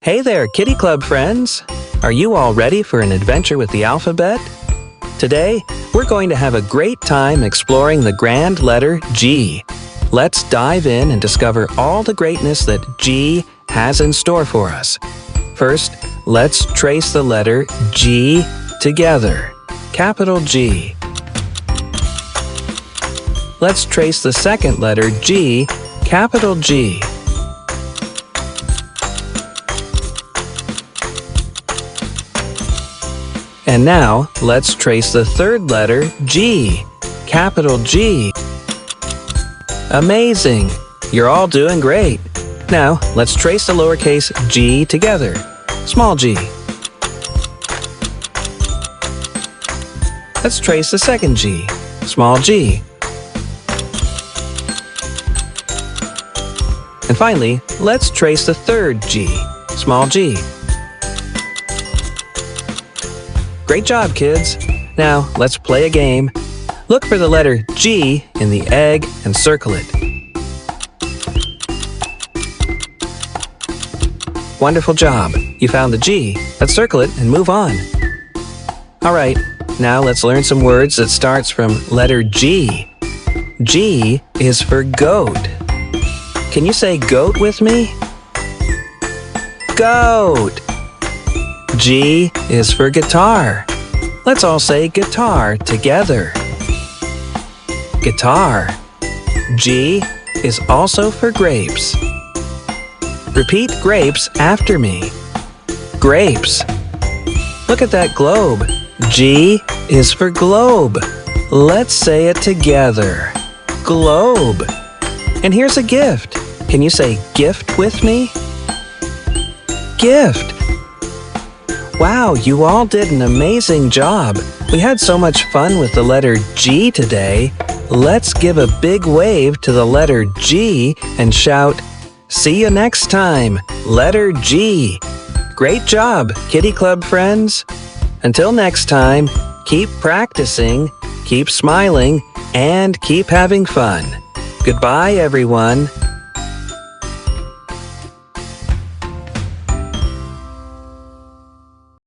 Hey there, Kiddie Club friends! Are you all ready for an adventure with the alphabet? Today, we're going to have a great time exploring the grand letter G. Let's dive in and discover all the greatness that G has in store for us. First, let's trace the letter G together. Capital G. Let's trace the second letter G, capital G. And now, let's trace the third letter G, capital G. Amazing! You're all doing great. Now, let's trace the lowercase g together. Small g. Let's trace the second G. Small g. And finally, let's trace the third G. Small g. Great job, kids! Now, let's play a game. Look for the letter G in the egg and circle it. Wonderful job! You found the G. Let's circle it and move on. Alright, now let's learn some words that starts from letter G. G is for goat. Can you say goat with me? Goat! G is for guitar. Let's all say guitar together. Guitar. G is also for grapes. Repeat grapes after me. Grapes. Look at that globe. G is for globe. Let's say it together. Globe. And here's a gift. Can you say gift with me? Gift. Wow, you all did an amazing job. We had so much fun with the letter G today. Let's give a big wave to the letter G and shout, "See you next time, letter G." Great job, Kiddie Club friends. Until next time, keep practicing, keep smiling, and keep having fun. Goodbye, everyone.